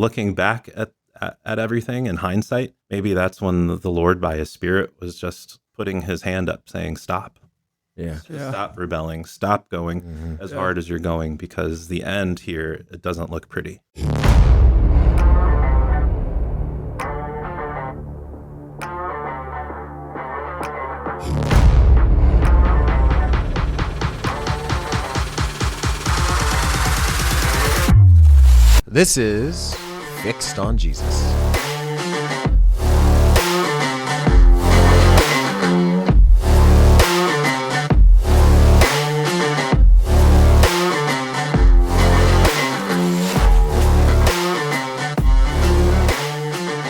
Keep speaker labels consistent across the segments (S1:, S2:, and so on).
S1: looking back at everything in hindsight, maybe that's when the Lord by his Spirit was just putting his hand up saying, stop. Stop rebelling. Stop going as hard as you're going, because the end here, it doesn't look pretty.
S2: This is Fixed on Jesus.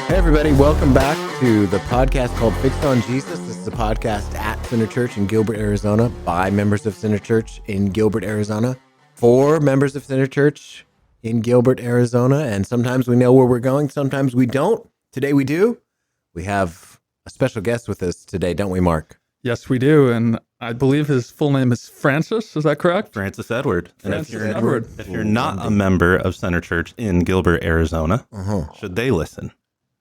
S2: Hey everybody, welcome back to the podcast called Fixed on Jesus. This is a podcast at Center Church in Gilbert, Arizona, by members of Center Church in Gilbert, Arizona, for members of Center Church in Gilbert, Arizona. And sometimes we know where we're going, sometimes we don't. Today we do. We have a special guest with us today, don't we, Mark?
S3: Yes, we do. And I believe his full name is Francis. Is that correct?
S1: Francis Edward.
S3: Francis
S1: And
S3: Edward.
S1: if you're not a member of Center Church in Gilbert, Arizona, should they listen?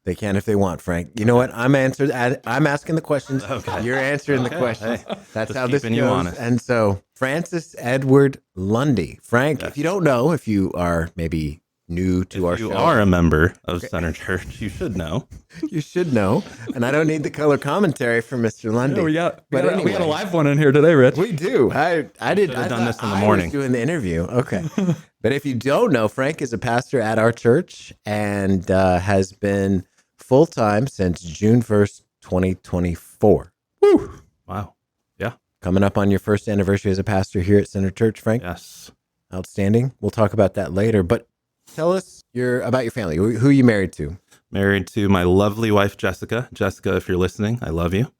S2: They can if they want, Frank. You know what? I'm asking the questions.
S1: Okay.
S2: You're answering the questions.
S1: Hey,
S2: That's
S1: just
S2: how this
S1: keeping you
S2: goes.
S1: honest.
S2: And so, Francis Edward Lundy. Frank,
S1: Yes.
S2: if you don't know, if you are maybe new to our
S1: If you
S2: show,
S1: are a member of Center Church, you should know.
S2: you should know. And I don't need the color commentary from Mr. Lundy.
S3: Yeah, we got
S2: anyway.
S3: a live one in here today, Rich.
S2: We do. I did.
S1: Should've done this in the
S2: I
S1: morning.
S2: was doing the interview. Okay. But if you don't know, Frank is a pastor at our church and has been full-time since June 1st, 2024.
S1: Woo! Wow. Yeah.
S2: Coming up on your first anniversary as a pastor here at Center Church, Frank.
S1: Yes.
S2: Outstanding. We'll talk about that later. But tell us about your family. Who are you married to?
S1: Married to my lovely wife, Jessica. Jessica, if you're listening, I love you.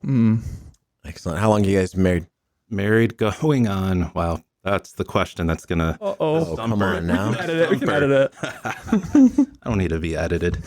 S2: Excellent. How long have you guys been married?
S1: Married going on, wow, that's the question that's going to
S2: Oh, come on now.
S3: We can edit it.
S1: I don't need to be edited.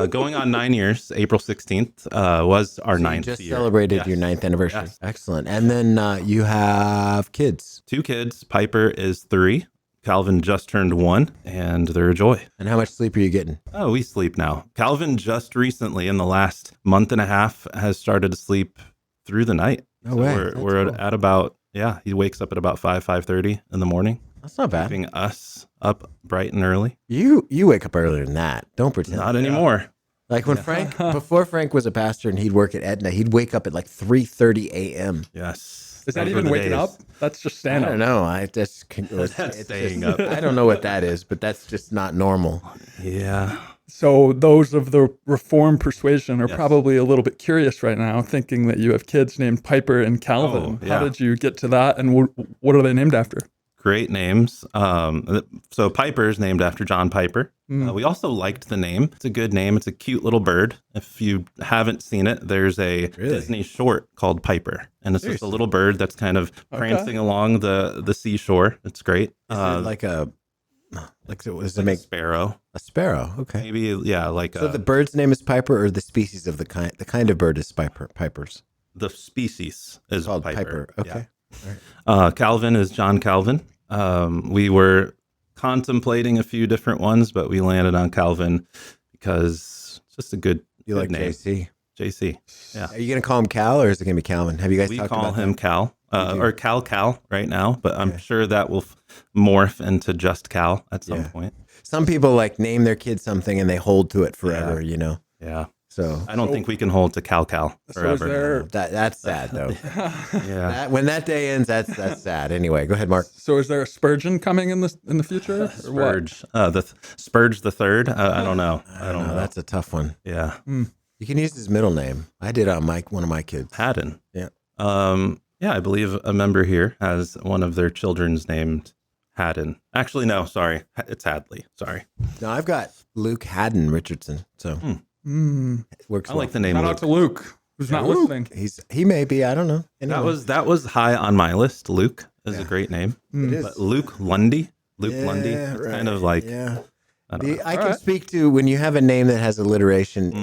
S1: Going on 9 years, April 16th was our ninth
S2: You just
S1: year.
S2: celebrated
S1: Yes.
S2: your 9th anniversary.
S1: Yes.
S2: Excellent. And then you have kids.
S1: 2 kids. Piper is 3. Calvin just turned 1, and they're a joy.
S2: And how much sleep are you getting?
S1: Oh, we sleep now. Calvin just recently, in the last month and a half, has started to sleep through the night.
S2: No way.
S1: We're
S2: That's cool.
S1: at about, he wakes up at about 5:30 in the morning,
S2: That's not bad.
S1: keeping us up bright and early.
S2: You wake up earlier than that. Don't pretend.
S1: Not anymore.
S2: Like when Frank, before Frank was a pastor and he'd work at Aetna, he'd wake up at like 3:30 a.m.
S1: Yes.
S3: Is that
S1: Those
S3: even
S1: were the
S3: waking
S1: days.
S3: up? That's just
S2: I
S3: stand
S2: don't
S3: up.
S2: know.
S1: That's staying up.
S2: I don't know what that is, but that's just not normal.
S1: Yeah.
S3: So those of the Reformed persuasion are
S1: Yes.
S3: probably a little bit curious right now, thinking that you have kids named Piper and Calvin.
S1: Oh, yeah.
S3: How did you get to that, and what are they named after?
S1: Great names. So Piper is named after John Piper. We also liked the name. It's a good name. It's a cute little bird. If you haven't seen it, there's a Disney short called Piper. And it's just a little bird that's kind of prancing along the seashore. It's great.
S2: Is it like a
S1: a sparrow.
S2: a sparrow? Okay.
S1: Maybe, like
S2: So the bird's name is Piper, or the species of the kind of bird is Pipers.
S1: the species is
S2: Called
S1: Piper.
S2: Okay.
S1: Calvin is John Calvin. We were contemplating a few different ones, but we landed on Calvin because it's just a good,
S2: You
S1: good
S2: like
S1: name.
S2: JC?
S1: JC. Yeah.
S2: Are you gonna call him Cal, or is it gonna be Calvin? Have you guys
S1: We
S2: talked
S1: call
S2: about
S1: him
S2: that?
S1: Cal, or Cal right now, but I'm sure that will morph into just Cal at some point.
S2: Some people like name their kid something and they hold to it forever. You know.
S1: Yeah.
S2: So
S1: I don't think we can hold to Cal
S3: So is
S1: forever.
S3: there
S2: that's sad though.
S1: Yeah.
S2: When that day ends, that's sad. Anyway, go ahead, Mark.
S3: a Spurgeon coming in the future? Or what?
S1: Spurge. Spurge the third. I don't know. I don't know.
S2: That's a tough one.
S1: Yeah.
S2: You can use his middle name. I did on one of my kids.
S1: Haddon.
S2: Yeah.
S1: Yeah, I believe a member here has one of their children's named Haddon. Actually, no, sorry. It's Hadley. Sorry.
S2: No, I've got Luke Haddon Richardson. So it works.
S1: I like the name
S3: Shout out
S1: Luke.
S3: to Luke, who's not listening.
S2: He may be. I don't know.
S1: That was high on my list. Luke is a great name.
S2: It is.
S1: But Luke Lundy. Lundy. It's kind of like
S2: Yeah.
S1: I don't know.
S2: I can speak to when you have a name that has alliteration,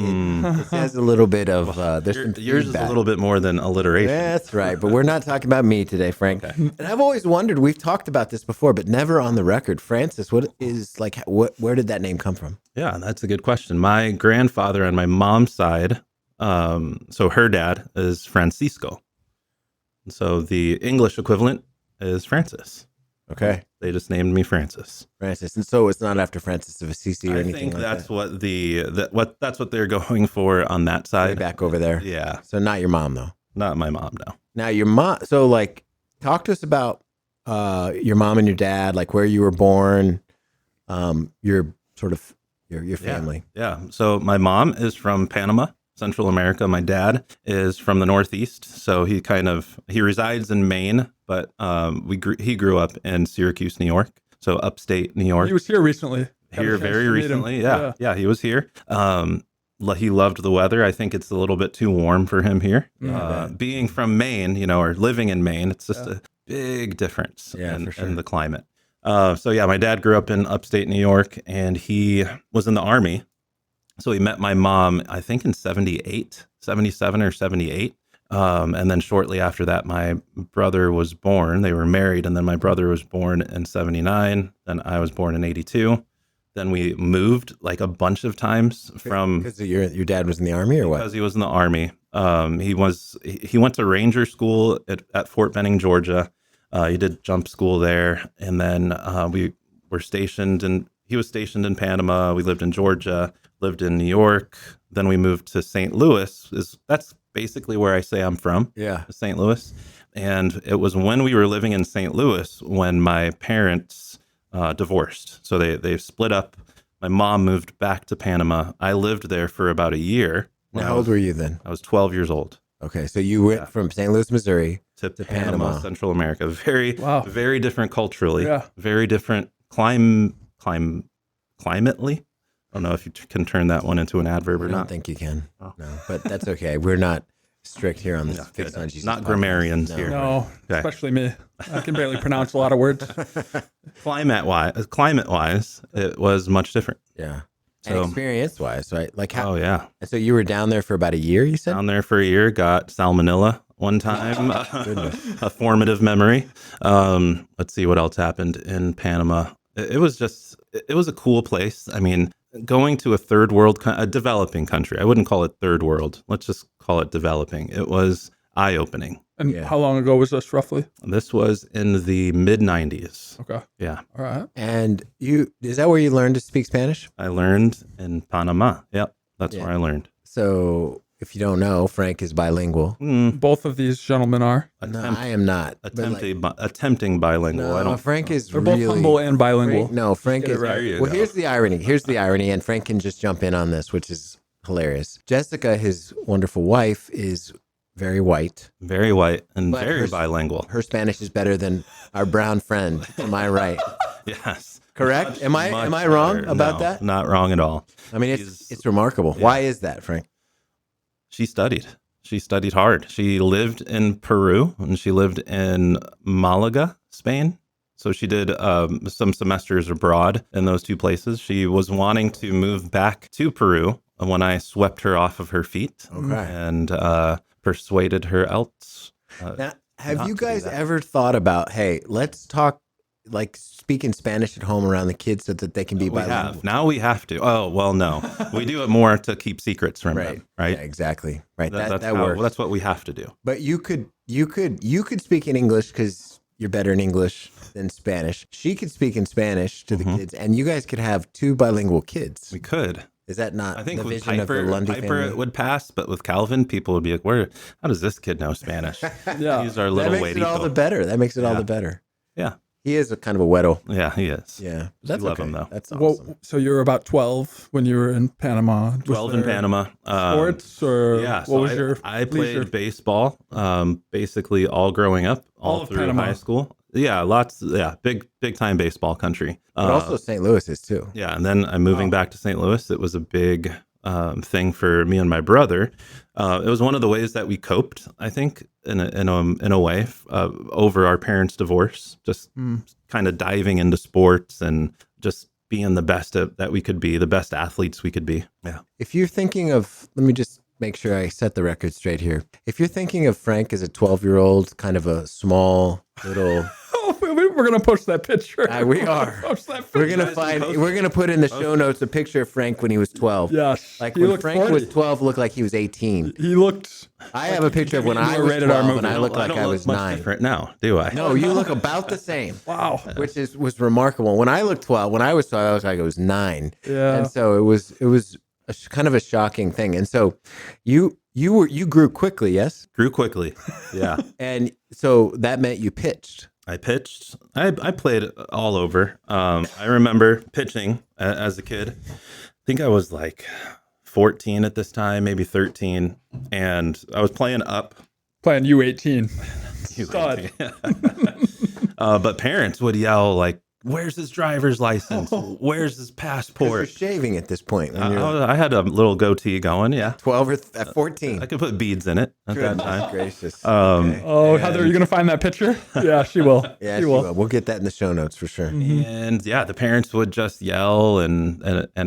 S2: it has a little bit of, there's some
S1: Yours is a
S2: feedback.
S1: little bit more than alliteration.
S2: That's right. But we're not talking about me today, Frank. And I've always wondered, we've talked about this before, but never on the record. Francis, where did that name come from?
S1: Yeah, that's a good question. My grandfather on my mom's side, so her dad is Francisco. So the English equivalent is Francis.
S2: Okay.
S1: They just named me Francis.
S2: Francis. And so it's not after Francis of Assisi or
S1: I
S2: anything
S1: think
S2: like
S1: that's
S2: that.
S1: that's what they're going for on that
S2: Way
S1: side.
S2: back over there.
S1: Yeah,
S2: So not your mom, though.
S1: not my mom, no.
S2: Now, your mom, so like, talk to us about your mom and your dad, like where you were born, your sort of, your family.
S1: Yeah. So my mom is from Panama, Central America. My dad is from the Northeast. So he resides in Maine, but he grew up in Syracuse, New York. So upstate New York.
S3: He was here recently.
S1: Here very recently. Yeah, he was here. He loved the weather. I think it's a little bit too warm for him here. Being from Maine, or living in Maine, it's just a big difference in the climate. My dad grew up in upstate New York, and he was in the Army. So he met my mom, I think in 77 or 78. And then shortly after that, my brother was born. They were married, and then my brother was born in 79. Then I was born in 82. Then we moved like a bunch of times
S2: Because your dad was in the Army or what?
S1: Because he was in the Army. He went to Ranger School at Fort Benning, Georgia. He did jump school there, and then we were stationed, and he was stationed in Panama. We lived in Georgia, lived in New York. Then we moved to St. Louis. That's basically where I say I'm from.
S2: Yeah.
S1: St. Louis. And it was when we were living in St. Louis when my parents divorced. So they split up. My mom moved back to Panama. I lived there for about a year.
S2: How old were you then?
S1: I was 12 years old.
S2: Okay, so you went from St. Louis, Missouri
S1: to Panama, Central America. Very different culturally.
S3: Yeah.
S1: Very different climately. I don't know if you can turn that one into an adverb or
S2: I don't
S1: not.
S2: think you can. No, but that's okay. We're not strict here on this. Fixed on Jesus
S1: Not
S2: podcast.
S1: grammarians here.
S3: No,
S1: Okay.
S3: especially me. I can barely pronounce a lot of words.
S1: Climate-wise, it was much different.
S2: Yeah.
S1: So-
S2: And experience-wise, right? Like how?
S1: Oh, yeah.
S2: And so you were down there for about a year, you said?
S1: Down there for a year, got salmonella one time. A formative memory. Let's see what else happened in Panama. It was a cool place. I mean, going to a third world, a developing country. I wouldn't call it third world. Let's just call it developing. It was eye-opening.
S3: And how long ago was this roughly?
S1: This was in the mid-90s.
S3: Okay.
S1: Yeah.
S3: All right.
S2: And is that where you learned to speak Spanish?
S1: I learned in Panama. Yep. That's where I learned.
S2: So if you don't know, Frank is bilingual.
S3: Both of these gentlemen are.
S2: No, I am not.
S1: Attempting bilingual. I don't.
S2: Frank is
S3: They're both
S2: really
S3: humble and bilingual.
S2: Frank is.
S1: There you
S2: Well,
S1: go.
S2: here's the irony, and Frank can just jump in on this, which is hilarious. Jessica, his wonderful wife, is very white.
S1: Very white and
S2: But
S1: very bilingual.
S2: Her Spanish is better than our brown friend. Am I right?
S1: Yes.
S2: Correct? Am I
S1: Much
S2: wrong
S1: better.
S2: about
S1: No,
S2: that?
S1: Not wrong at all.
S2: I mean, it's remarkable. Why is that, Frank?
S1: She studied. She studied hard. She lived in Peru and she lived in Malaga, Spain. So she did some semesters abroad in those two places. She was wanting to move back to Peru when I swept her off of her feet and persuaded her else.
S2: Now, have you guys ever thought about, hey, let's talk, like speaking Spanish at home around the kids so that they can be bilingual?
S1: Now we have to. Oh, well, no. We do it more to keep secrets from them, right?
S2: Yeah, exactly. Right.
S1: That's
S2: That works.
S1: well, that's what we have to do.
S2: But you could speak in English because you're better in English than Spanish. She could speak in Spanish to the kids, and you guys could have two bilingual kids.
S1: We could.
S2: Is that not
S1: I think
S2: the
S1: with
S2: vision of the Lundy
S1: Piper
S2: family?
S1: it would pass, but with Calvin, people would be like, how does this kid know Spanish?
S3: Yeah.
S1: He's our
S2: That
S1: little
S2: makes it all the better. That makes it all the better.
S1: Yeah.
S2: He is a kind of a weirdo.
S1: Yeah, he is.
S2: Yeah. That's
S1: love
S2: okay.
S1: him, though.
S2: That's awesome.
S3: Well, so you were about 12 when you were in Panama. Was
S1: 12 in
S3: there
S1: Panama.
S3: Sports or
S1: Yeah,
S3: what
S1: so
S3: was your
S1: I played
S3: leisure?
S1: baseball basically all growing up, all
S3: of
S1: through
S3: Panama.
S1: high school. Yeah, lots. Yeah, big time baseball country.
S2: But also St. Louis is too.
S1: Yeah, and then I'm moving back to St. Louis. It was a big thing for me and my brother. It was one of the ways that we coped, I think, in a way, over our parents' divorce. Just kind of diving into sports and just being the best that we could be, the best athletes we could be. Yeah.
S2: If you're thinking of, let me just make sure I set the record straight here. If you're thinking of Frank as a 12-year-old, kind of a small little...
S3: We're going to post that picture.
S2: We are.
S3: Post that picture.
S2: We're going to put in the show notes a picture of Frank when he was 12.
S3: Yes.
S2: Like
S3: He
S2: when
S3: looked
S2: Frank
S3: 40.
S2: was 12, looked like he was 18.
S3: He looked...
S2: I have a picture of when I was 12 and I looked like I was
S1: much
S2: 9.
S1: different now, do I?
S2: No, you look about the same.
S3: Wow.
S2: Which was remarkable. When I was 12, I looked like I was 9.
S3: Yeah.
S2: And so it was kind of a shocking thing. And so you grew quickly, yes?
S1: Grew quickly. Yeah.
S2: And so that meant you pitched.
S1: I pitched. I played all over. I remember pitching as a kid. I think I was like 14 at this time, maybe 13. And I was playing up.
S3: Playing U18. Stud.
S1: But parents would yell like, "Where's his driver's license? Where's his passport?"
S2: You're shaving at this point. When you're
S1: I had a little goatee going, yeah.
S2: 12 or 14.
S1: I could put beads in it at that time.
S2: Gracious.
S1: Okay.
S3: Oh, Heather, are you going to find that picture? Yeah, she will.
S2: Yeah, she will. We'll get that in the show notes for sure.
S1: And yeah, the parents would just yell and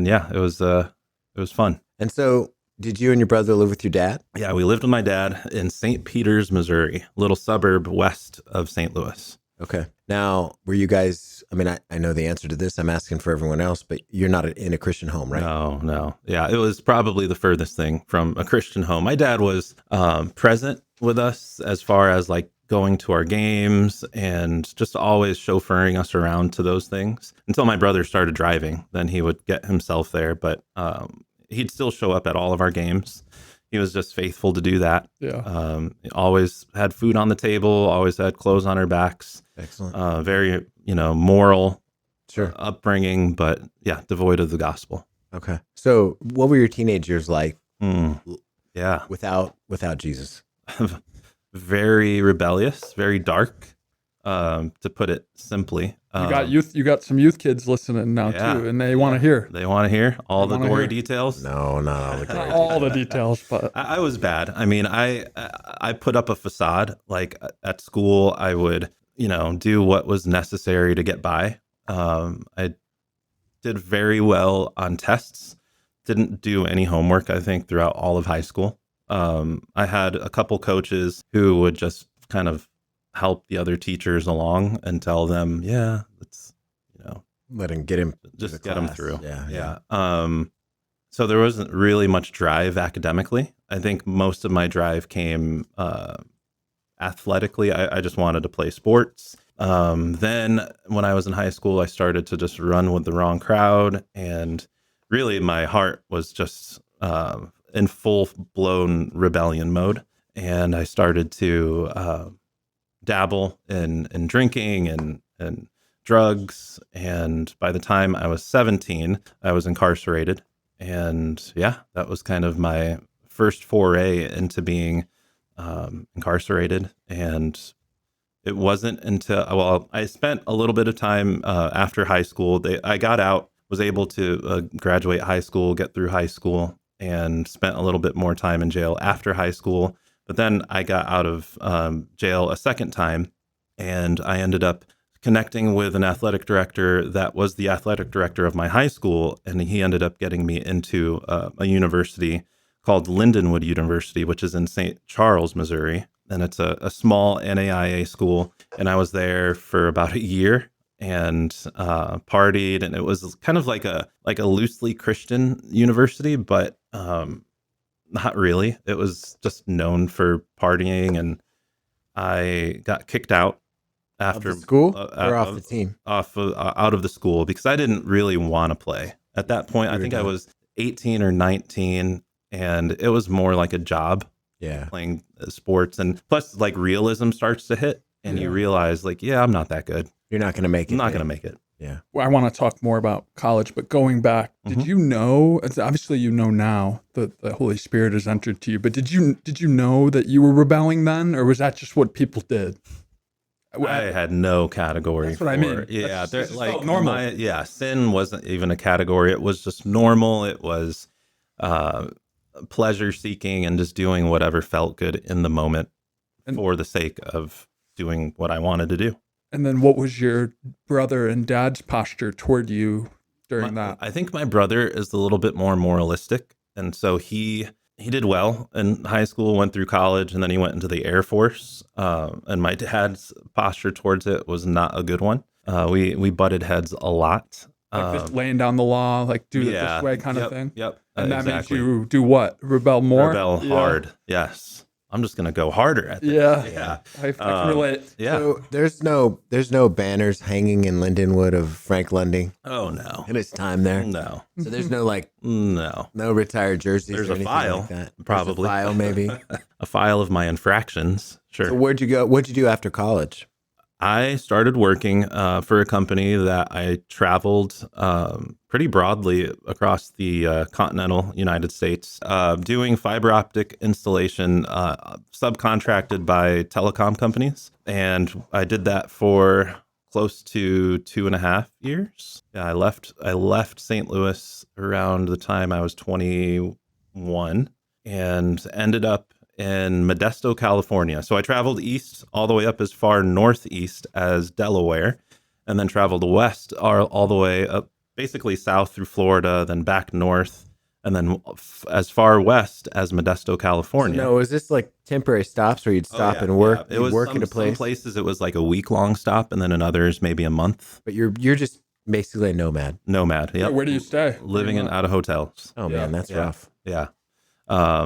S1: yeah, it was fun.
S2: And so did you and your brother live with your dad?
S1: Yeah, we lived with my dad in St. Peters, Missouri, a little suburb west of St. Louis.
S2: Okay. Now, were you guys, I mean, I know the answer to this. I'm asking for everyone else, but you're not in a Christian home, right?
S1: No. Yeah, it was probably the furthest thing from a Christian home. My dad was present with us as far as like going to our games and just always chauffeuring us around to those things until my brother started driving. Then he would get himself there, but he'd still show up at all of our games. He was just faithful to do that.
S3: Yeah.
S1: Always had food on the table, always had clothes on our backs.
S2: Excellent.
S1: Very, moral
S2: Sure.
S1: upbringing, but yeah, devoid of the gospel.
S2: Okay. So what were your teenage years like
S1: Yeah.
S2: without Jesus?
S1: Very rebellious, very dark, to put it simply.
S3: You got some youth kids listening now
S1: Yeah.
S3: too, and they want to hear.
S1: They want to hear all the
S3: wanna
S1: gory
S3: hear.
S1: details.
S2: No, not all the
S3: Not
S2: glory.
S3: all the details, but
S1: I was bad. I mean, I put up a facade. Like at school, I would, do what was necessary to get by. I did very well on tests. Didn't do any homework, I think, throughout all of high school. I had a couple coaches who would just kind of help the other teachers along and tell them, yeah, it's,
S2: Get him.
S1: just get them through.
S2: Yeah.
S1: So there wasn't really much drive academically. I think most of my drive came athletically. I just wanted to play sports. Then when I was in high school, I started to just run with the wrong crowd. And really my heart was just in full-blown rebellion mode. And I started to dabble in drinking and drugs. And by the time I was 17, I was incarcerated. And yeah, that was kind of my first foray into being incarcerated. And it wasn't until, I spent a little bit of time after high school. I got out, was able to graduate high school, get through high school, and spent a little bit more time in jail after high school. But then I got out of jail a second time, and I ended up connecting with an athletic director that was the athletic director of my high school, and he ended up getting me into a university called Lindenwood University, which is in St. Charles, Missouri. And it's a small NAIA school. And I was there for about a year and partied. And it was kind of like a loosely Christian university, but not really. It was just known for partying. And I got kicked out after
S2: Of the school or off the team?
S1: Out of the school because I didn't really want to play. At that point, I think I was 18 or 19, and it was more like a job.
S2: Yeah.
S1: Playing sports, and plus like realism starts to hit and you realize like, yeah, I'm not that good.
S2: You're not going to make it.
S1: I'm not going to make it.
S2: Yeah.
S3: Well, I want to talk more about college, but going back, did you know, obviously you know now that the Holy Spirit has entered to you, but did you know that you were rebelling then, or was that just what people did?
S1: I had no category.
S3: That's what I mean.
S1: Yeah.
S3: That's just like normal.
S1: Sin wasn't even a category. It was just normal. It was pleasure seeking and just doing whatever felt good in the moment for the sake of doing what I wanted to do.
S3: And then what was your brother and dad's posture toward you during that?
S1: I think my brother is a little bit more moralistic, and so he did well in high school, went through college, and then he went into the Air Force. And my dad's posture towards it was not a good one. We butted heads a lot.
S3: Like just laying down the law, like do it this way kind of thing?
S1: Yep.
S3: And that
S1: exactly.
S3: made you do what? Rebel more?
S1: Rebel hard. Yes. I'm just going to go harder at this.
S3: Yeah. I can relate.
S1: Yeah.
S2: So there's no banners hanging in Lindenwood of Frank Lundy
S1: Oh, no.
S2: in his time there.
S1: No.
S2: So there's no
S1: No.
S2: retired jerseys.
S1: There's
S2: or
S1: a
S2: anything
S1: file,
S2: like that. There's
S1: probably.
S2: a file, maybe.
S1: A file of my infractions. Sure.
S2: So where'd you go? What'd you do after college?
S1: I started working for a company that I traveled pretty broadly across the continental United States, doing fiber optic installation subcontracted by telecom companies. And I did that for close to 2.5 years. Yeah, I left St. Louis around the time I was 21 and ended up in Modesto, California. So I traveled east all the way up as far northeast as Delaware, and then traveled west all the way up, basically south through Florida, then back north, and then as far west as Modesto, California.
S2: No, was this like temporary stops where you'd stop and work?
S1: Yeah. It was
S2: work
S1: some,
S2: at a place.
S1: some places it was like a week-long stop, and then in others maybe a month.
S2: But you're just basically a nomad.
S1: Nomad. Yep.
S3: Where do you stay?
S1: Living in out of hotels.
S2: Oh man, that's
S1: Yeah.
S2: rough.
S1: Yeah.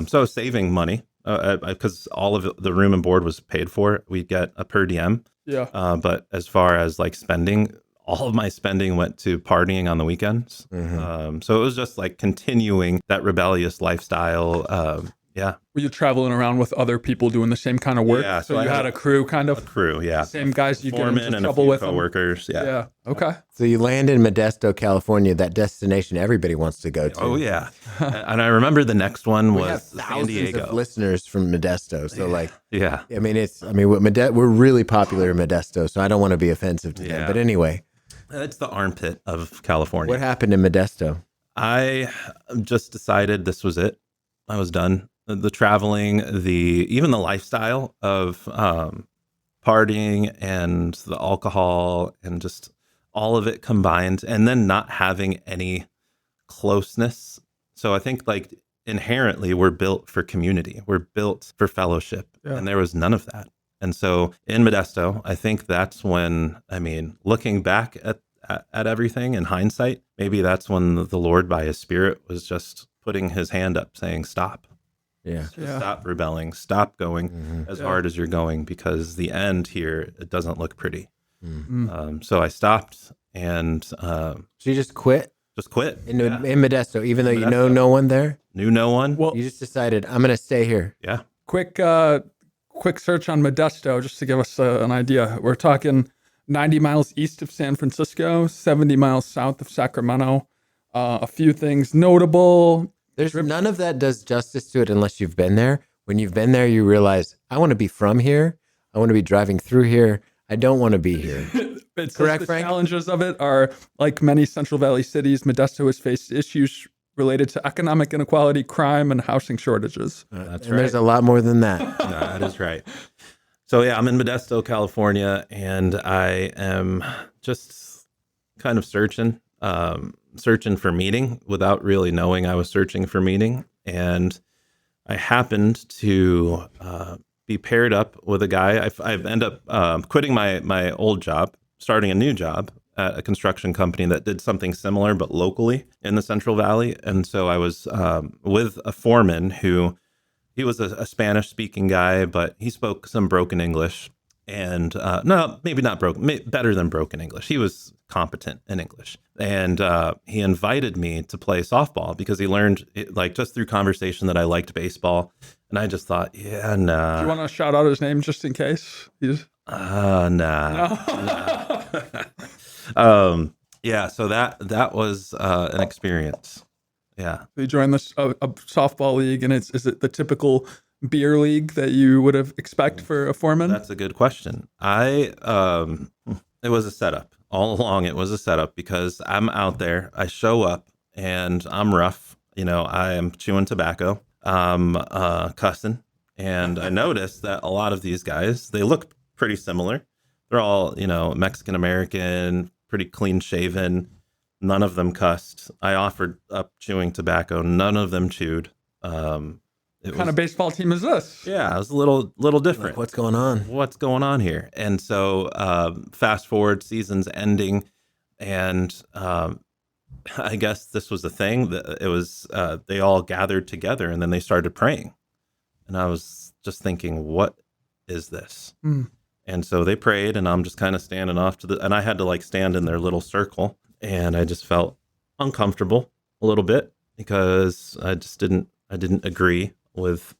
S1: So saving money because all of the room and board was paid for. We get a per diem.
S3: Yeah.
S1: But as far as like spending, all of my spending went to partying on the weekends. So it was just like continuing that rebellious lifestyle. Yeah.
S3: Were you traveling around with other people doing the same kind of work?
S1: Yeah,
S3: So
S1: so I
S3: you
S1: had
S3: had a crew kind of?
S1: Crew. Yeah.
S3: Same guys you get
S1: Foreman
S3: into
S1: and a
S3: trouble
S1: few
S3: with them?
S1: coworkers. Yeah.
S3: Yeah. Okay.
S2: So you land in Modesto, California, that destination everybody wants to go to.
S1: Oh yeah. And I remember the next one
S2: We have
S1: was San
S2: thousands
S1: Diego.
S2: of listeners from Modesto. So
S1: Yeah.
S2: we're really popular in Modesto, so I don't want to be offensive to them.
S1: Yeah.
S2: But anyway,
S1: It's the armpit of California.
S2: what happened in Modesto?
S1: I just decided this was it. I was done. The traveling, even the lifestyle of partying and the alcohol and just all of it combined, and then not having any closeness. So I think like inherently we're built for community. We're built for fellowship.
S3: Yeah.
S1: And there was none of that. And so in Modesto, I think that's when, looking back at everything in hindsight, maybe that's when the Lord by his Spirit was just putting his hand up saying, stop.
S2: Yeah.
S3: Yeah.
S1: Stop rebelling. Stop going as hard as you're going, because the end here, it doesn't look pretty. So I stopped and
S2: So you just quit
S1: just quit.
S2: in Modesto, even though you know
S1: Modesto.
S2: no one there?
S1: Knew no one.
S3: Well,
S2: You just decided, I'm going to stay here.
S1: Yeah.
S3: quick search on Modesto just to give us an idea. We're talking 90 miles east of San Francisco, 70 miles south of Sacramento. A few things notable.
S2: There's none of that does justice to it unless you've been there. When you've been there, you realize, I want to be from here. I want to be driving through here. I don't want to be here.
S3: It's
S2: Correct,
S3: the
S2: Frank?
S3: challenges of it are, like many Central Valley cities, Modesto has faced issues related to economic inequality, crime, and housing shortages.
S1: That's
S2: And there's a lot more than that.
S1: No, that is right. So yeah, I'm in Modesto, California, and I am just kind of searching for meaning without really knowing I was searching for meaning. And I happened to be paired up with a guy. I've ended up quitting my old job, starting a new job at a construction company that did something similar, but locally in the Central Valley. And so I was with a foreman who, he was a Spanish-speaking guy, but he spoke some broken English. And no, maybe not broken, better than broken English. He was competent in English. And he invited me to play softball because he learned, just through conversation, that I liked baseball. And I just thought, yeah, nah.
S3: Do you want to shout out his name just in case?
S1: Nah. Yeah, so that was an experience. Yeah.
S3: You joined this a softball league, and is it the typical beer league that you would have expect for a foreman?
S1: That's a good question. It was a setup. All along it was a setup because I'm out there, I show up and I'm rough. I am chewing tobacco. I'm cussing. And I noticed that a lot of these guys, they look pretty similar. They're all, Mexican American, pretty clean shaven. None of them cussed. I offered up chewing tobacco. None of them chewed.
S3: What kind of baseball team is this?
S1: Yeah, it was a little different.
S2: Like, what's going on?
S1: What's going on here? And so fast forward, season's ending, and I guess this was the thing. That it was they all gathered together, and then they started praying. And I was just thinking, what is this? And so they prayed, and I'm just kind of standing off and I had to like stand in their little circle, and I just felt uncomfortable a little bit because I didn't agree with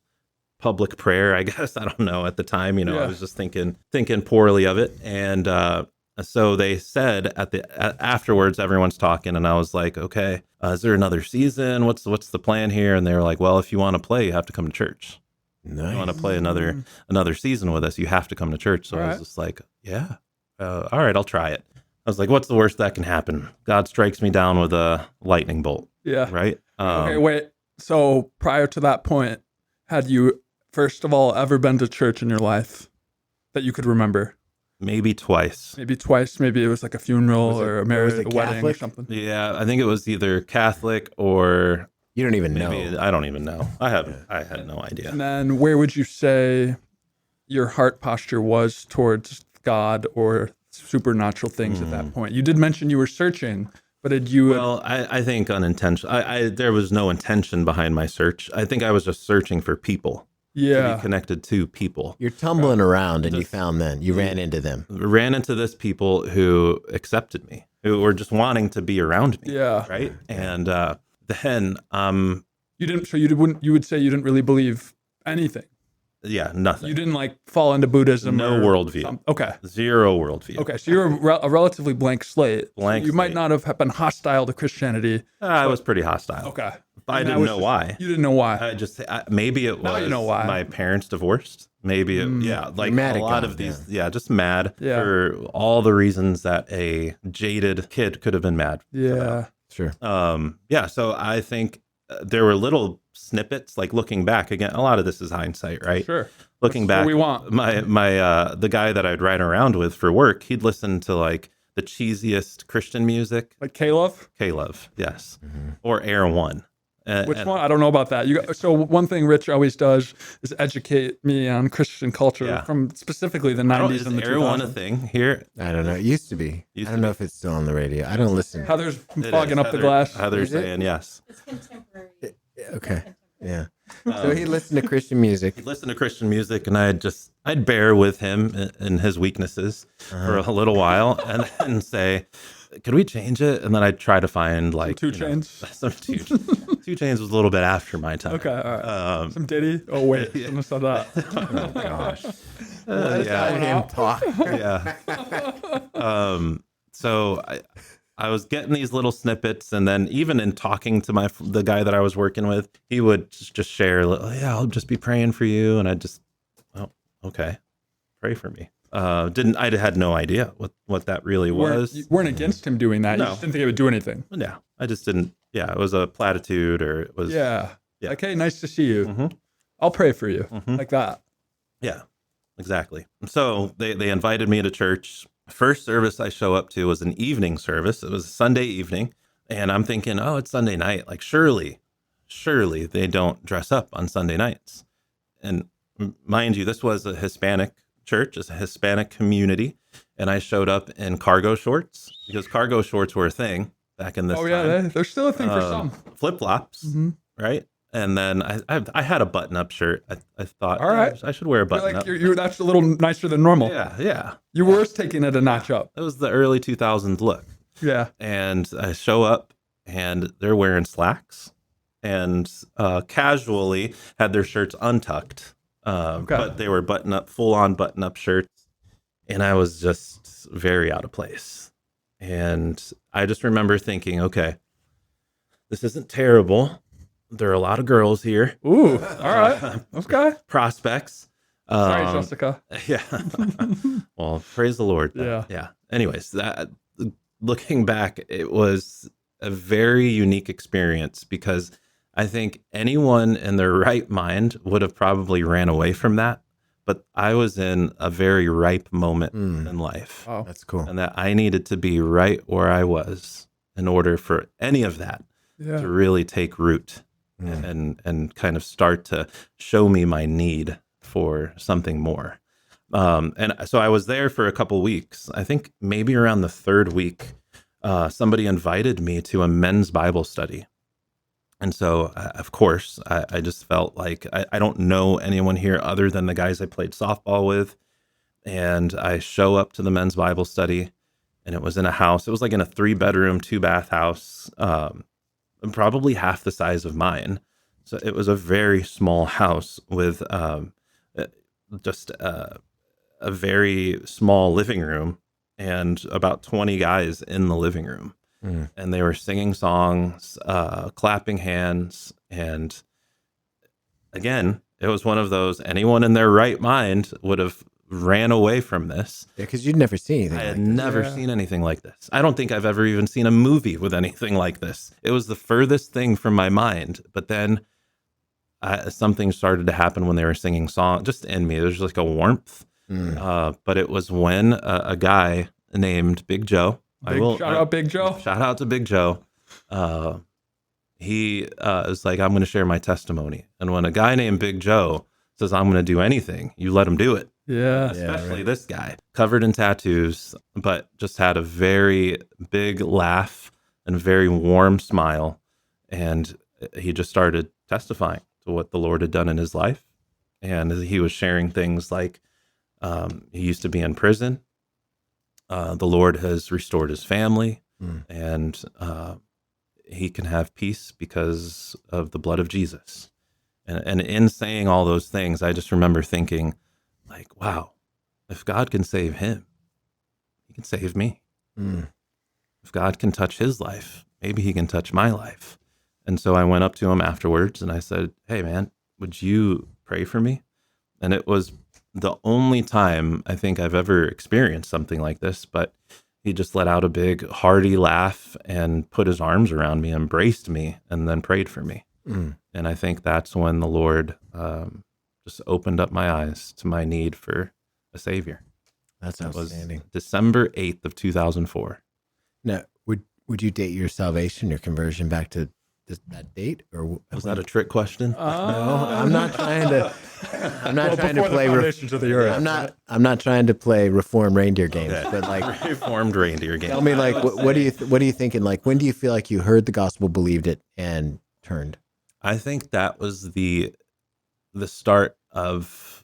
S1: public prayer, I guess. I don't know at the time, I was just thinking poorly of it. And so they said afterwards, everyone's talking, and I was like, okay, is there another season? What's the plan here? And they were like, well, if you want to play, you have to come to church.
S2: Nice.
S1: You want to play another season with us, you have to come to church. So I was just like, yeah, all right, I'll try it. I was like, what's the worst that can happen? God strikes me down with a lightning bolt.
S3: Yeah.
S1: Right.
S3: Okay, wait. So prior to that point, had you, first of all, ever been to church in your life that you could remember?
S1: Maybe twice.
S3: Maybe twice. Maybe it was like a funeral or a marriage, a wedding or something.
S1: Yeah, I think it was either Catholic or...
S2: You don't even know.
S1: I don't even know. I had no idea.
S3: And then where would you say your heart posture was towards God or supernatural things at that point? You did mention you were searching, but did you...
S1: Well, I think unintentional. There was no intention behind my search. I think I was just searching for people. To be connected to people.
S2: You're tumbling around and you found them. You ran into them.
S1: Ran into this people who accepted me, who were just wanting to be around me.
S3: Yeah.
S1: Right. And then
S3: you didn't. So you would say you didn't really believe anything.
S1: Yeah, nothing.
S3: You didn't like fall into Buddhism.
S1: No worldview.
S3: Okay.
S1: Zero worldview.
S3: Okay, so you're a relatively blank slate.
S1: Blank.
S3: You might not have been hostile to Christianity.
S1: I was pretty hostile.
S3: Okay.
S1: I didn't know why.
S3: You didn't know why.
S1: Maybe it was
S3: now you know why.
S1: My parents divorced. Maybe it, like
S2: mad
S1: a lot
S2: God,
S1: of these, just mad
S3: Yeah.
S1: for all the reasons that a jaded kid could have been mad.
S3: Yeah.
S2: Sure.
S1: So I think there were little snippets, like looking back again. A lot of this is hindsight, right?
S3: Sure.
S1: Looking
S3: That's
S1: back,
S3: what we want.
S1: my the guy that I'd ride around with for work, he'd listen to like the cheesiest Christian music.
S3: Like K-Love?
S1: K-Love, yes, or Air One.
S3: Which one? I don't know about that. So one thing Rich always does is educate me on Christian culture from specifically the 90s and the 2000s.
S1: Is Air One a thing here?
S2: I don't know. It used to be. I don't know if it's still on the radio. I don't listen.
S3: Heather's fogging up the glass.
S1: Heather's saying yes.
S4: It's contemporary.
S2: Okay. Yeah. So he listened to Christian music.
S1: He'd listen to Christian music, and I'd bear with him in his weaknesses for a little while, and then say, "Could we change it?" And then I'd try to find like
S3: Two Chains.
S1: Some Two Chains was a little bit after my time.
S3: Okay, all right. Some Diddy. Oh wait, I shouldn't have said that.
S2: Oh gosh.
S1: Yeah.
S2: Him talk.
S1: Yeah. So I was getting these little snippets, and then even in talking to the guy that I was working with, he would just share, I'll just be praying for you, and I just, okay, pray for me. I had no idea what that really was.
S3: You weren't against him doing that.
S1: No.
S3: You just didn't think it would do anything.
S1: Yeah, I just didn't. Yeah, it was a platitude, or it was.
S3: Yeah.
S1: Yeah.
S3: Like, hey, nice to see you.
S1: Mhm.
S3: I'll pray for you.
S1: Mhm.
S3: Like that.
S1: Yeah, exactly. So they invited me to church. First service I show up to was an evening service. It was a Sunday evening, and I'm thinking, oh, it's Sunday night. Like, surely they don't dress up on Sunday nights. And mind you, this was a Hispanic church, it's a Hispanic community, and I showed up in cargo shorts because cargo shorts were a thing back in this time.
S3: Oh yeah, they're still a thing for some.
S1: Flip-flops, right? And then I had a button-up shirt. I thought,
S3: All right.
S1: I should wear a button-up.
S3: You're that's a little nicer than normal.
S1: Yeah.
S3: You were taking it a notch up.
S1: It was the early 2000s look.
S3: Yeah.
S1: And I show up, and they're wearing slacks, and casually had their shirts untucked. But they were full-on button-up shirts, and I was just very out of place. And I just remember thinking, okay, this isn't terrible. There are a lot of girls here.
S3: Ooh, all right. Okay.
S1: Prospects.
S3: Sorry, Jessica.
S1: Yeah. Well, praise the Lord.
S3: Yeah.
S1: Anyways, looking back, it was a very unique experience because I think anyone in their right mind would have probably ran away from that. But I was in a very ripe moment in life.
S2: That's cool.
S1: And that I needed to be right where I was in order for any of that to really take root and kind of start to show me my need for something more. And so I was there for a couple weeks. I think maybe around the third week, somebody invited me to a men's Bible study. And so, of course, I just felt like I don't know anyone here other than the guys I played softball with. And I show up to the men's Bible study, and it was in a house. It was like in a 3-bedroom, 2-bath house, probably half the size of mine. So it was a very small house with just a very small living room and about 20 guys in the living room. And they were singing songs, clapping hands. And again, it was one of those, anyone in their right mind would have ran away from this.
S2: Yeah, because you'd never seen anything
S1: I had
S2: like this.
S1: never seen anything like this. I don't think I've ever even seen a movie with anything like this. It was the furthest thing from my mind. But then something started to happen when they were singing songs, just in me. There's like a warmth. But it was when a guy named Big Joe.
S3: Shout out Big Joe.
S1: Shout out to Big Joe. He is like, I'm going to share my testimony. And when a guy named Big Joe says, I'm going to do anything, you let him do it.
S3: Yeah.
S1: Especially this guy, covered in tattoos, but just had a very big laugh and very warm smile. And he just started testifying to what the Lord had done in his life. And he was sharing things like he used to be in prison. The Lord has restored his family, and he can have peace because of the blood of Jesus. And in saying all those things, I just remember thinking, like, wow, if God can save him, he can save me. If God can touch his life, maybe he can touch my life. And so I went up to him afterwards and I said, hey, man, would you pray for me? And it was the only time I think I've ever experienced something like this, but he just let out a big hearty laugh and put his arms around me, embraced me, and then prayed for me. And I think that's when the Lord just opened up my eyes to my need for a savior.
S2: That's outstanding.
S1: December 8th of 2004.
S2: Now, would you date your salvation, your conversion back to that date, or
S1: was that a trick question?
S2: No, I'm not trying to. I'm not trying to play. I'm not trying to play reformed reindeer games, but like
S1: reformed reindeer games.
S2: Tell me, like, what are you thinking? Like, when do you feel like you heard the gospel, believed it, and turned?
S1: I think that was the start of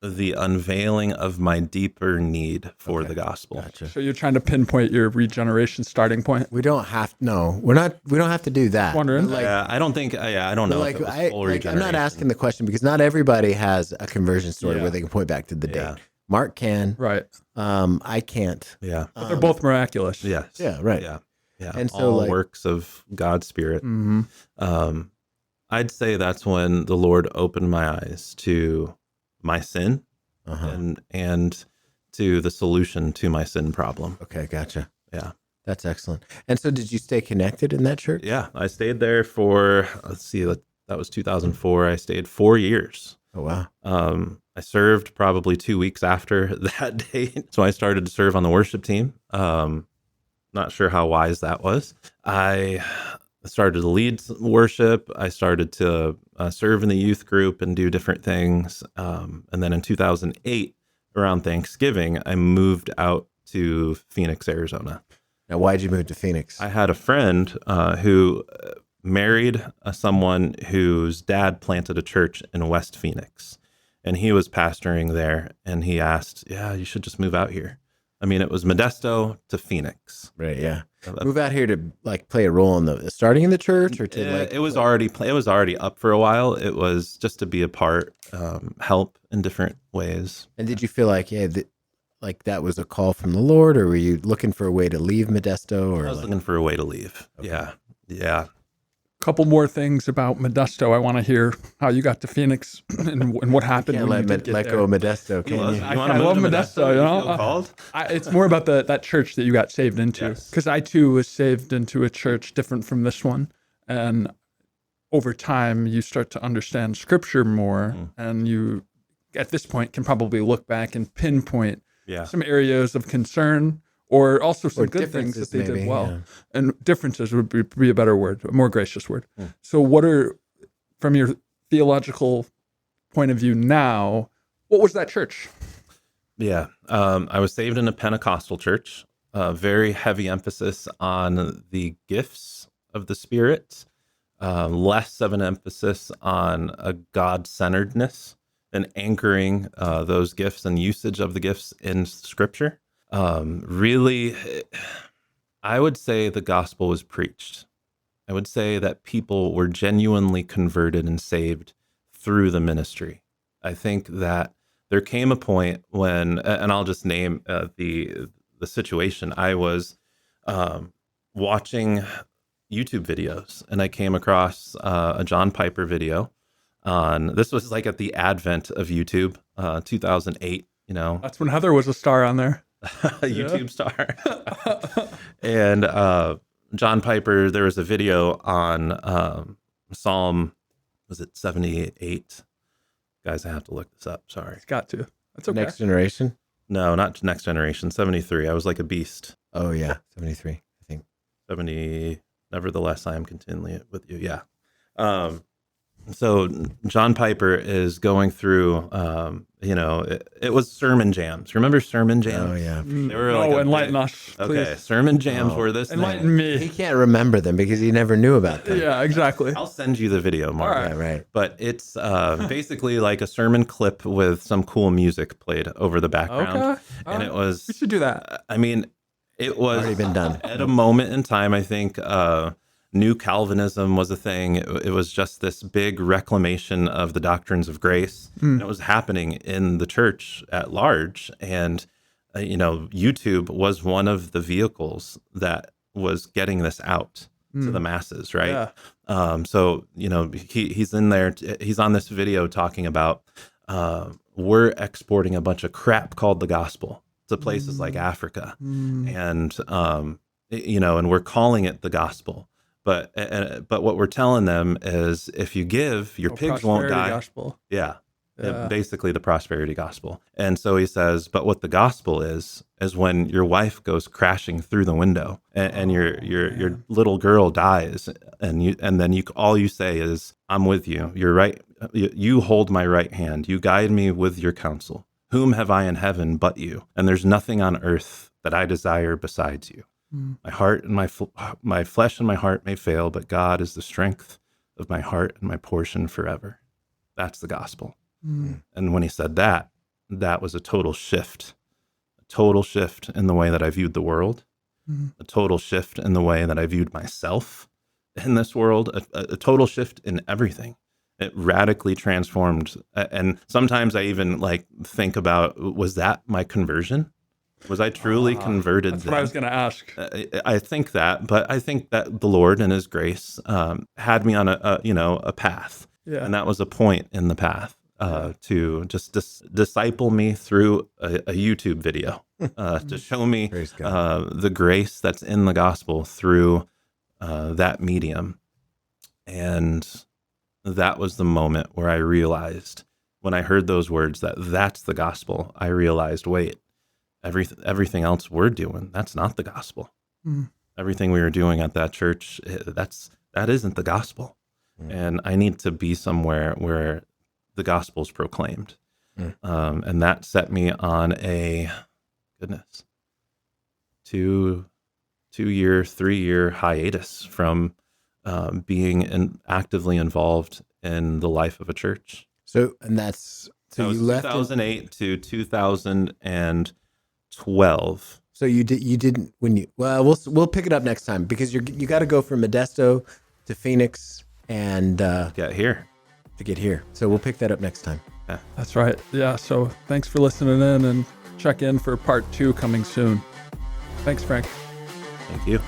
S1: the unveiling of my deeper need for the gospel.
S2: Gotcha.
S3: So you're trying to pinpoint your regeneration starting point?
S2: We don't have we don't have to do that.
S3: Wondering.
S2: Like,
S1: I don't think. I don't know.
S2: Like,
S1: if it was full regeneration.
S2: I'm not asking the question because not everybody has a conversion story where they can point back to the date. Mark can.
S3: Right.
S2: I can't.
S1: Yeah.
S3: But they're both miraculous.
S1: Yes.
S2: Yeah. Right.
S1: Yeah.
S2: And so,
S1: all works of God's Spirit.
S3: Mm-hmm.
S1: I'd say that's when the Lord opened my eyes to my sin and to the solution to my sin problem.
S2: Okay, gotcha.
S1: Yeah.
S2: That's excellent. And so did you stay connected in that church?
S1: Yeah, I stayed there for, that was 2004. I stayed 4 years.
S2: Oh, wow.
S1: I served probably 2 weeks after that date. So I started to serve on the worship team. Not sure how wise that was. I started to lead worship. I started to serve in the youth group and do different things. And then in 2008, around Thanksgiving, I moved out to Phoenix, Arizona.
S2: Now, why did you move to Phoenix?
S1: I had a friend who married someone whose dad planted a church in West Phoenix. And he was pastoring there. And he asked, you should just move out here. I mean, it was Modesto to Phoenix.
S2: Right, yeah. Move out here to like play a role in the starting in the church, or to like
S1: it was already up for a while. It was just to be a part, help in different ways.
S2: And did you feel like like that was a call from the Lord, or were you looking for a way to leave Modesto? Or
S1: I was looking for a way to leave. Okay. Yeah.
S3: Couple more things about Modesto. I want to hear how you got to Phoenix and what happened.
S2: You can't let go of Modesto, can you?
S3: I love Modesto. You know, it's more about that church that you got saved into. Because I too was saved into a church different from this one, and over time you start to understand Scripture more, and you, at this point, can probably look back and pinpoint some areas of concern or also some
S2: Or
S3: good things that
S2: differences,
S3: they did
S2: maybe,
S3: well.
S2: yeah.
S3: And differences would be a better word, a more gracious word.
S2: Hmm.
S3: So what are, from your theological point of view now, what was that church?
S1: Yeah. I was saved in a Pentecostal church, very heavy emphasis on the gifts of the Spirit, less of an emphasis on a God-centeredness and anchoring those gifts and usage of the gifts in Scripture. Really, I would say the gospel was preached. I would say that people were genuinely converted and saved through the ministry. I think that there came a point when, and I'll just name the situation. I was watching YouTube videos, and I came across a John Piper video on. This was like at the advent of YouTube, 2008. You know,
S3: That's when Heather was a star on there.
S1: a YouTube star, and John Piper. There was a video on Psalm. Was it 78? Guys, I have to look this up. Sorry.
S3: It's got to. That's okay.
S2: Next Generation?
S1: No, not Next Generation. 73. I was like a beast.
S2: Oh, yeah. 73, I think.
S1: 70. Nevertheless, I am continually with you. Yeah. So John Piper is going through, it was sermon jams. Remember sermon jams?
S2: Oh, yeah.
S1: They were
S3: No,
S1: like
S3: enlighten us, please.
S1: Okay, sermon jams were this
S3: Enlighten
S1: thing.
S2: He
S3: me.
S2: can't remember them because he never knew about them.
S3: Yeah, exactly.
S1: I'll send you the video, Mark.
S3: All
S2: Yeah, right.
S1: But it's basically like a sermon clip with some cool music played over the background.
S3: Okay.
S1: And it was,
S3: We should do that.
S1: I mean, it was
S2: Already been done.
S1: at a moment in time. I think New Calvinism was a thing. It was just this big reclamation of the doctrines of grace. And it was happening in the church at large. And, YouTube was one of the vehicles that was getting this out to the masses, right?
S3: Yeah.
S1: So, he's in there, he's on this video talking about we're exporting a bunch of crap called the gospel to places like Africa. And, and we're calling it the gospel. But what we're telling them is if you give, your pigs won't die.
S3: Gospel.
S1: Yeah.
S3: Yeah.
S1: Basically the prosperity gospel. And so he says, but what the gospel is when your wife goes crashing through the window and your little girl dies and then all you say is, I'm with you. You're right. You hold my right hand. You guide me with your counsel. Whom have I in heaven but you? And there's nothing on earth that I desire besides you. My heart and my flesh and my heart may fail, but God is the strength of my heart and my portion forever. That's the gospel. And when he said that was a total shift in the way that I viewed the world, a total shift in the way that I viewed myself in this world, a total shift in everything. It radically transformed. And sometimes I even think about, was that my conversion? Was I truly converted?
S3: That's what I was going to ask.
S1: I think that, but I think that the Lord in His grace had me on a path, and that was a point in the path to just disciple me through a YouTube video to show me the grace that's in the gospel through that medium, and that was the moment where I realized, when I heard those words, that's the gospel. I realized, wait. Everything else we're doing, that's not the gospel. Everything we were doing at that church, that isn't the gospel. And I need to be somewhere where the gospel is proclaimed. And that set me on a 2-year, 3-year hiatus from being actively involved in the life of a church.
S2: So you left
S1: 2008 to 2012.
S2: So you didn't we'll pick it up next time because you got to go from Modesto to Phoenix and
S1: Get here.
S2: to get here. So we'll pick that up next time.
S3: That's right. Yeah. So thanks for listening in, and check in for part 2 coming soon. Thanks, Frank.
S1: Thank you.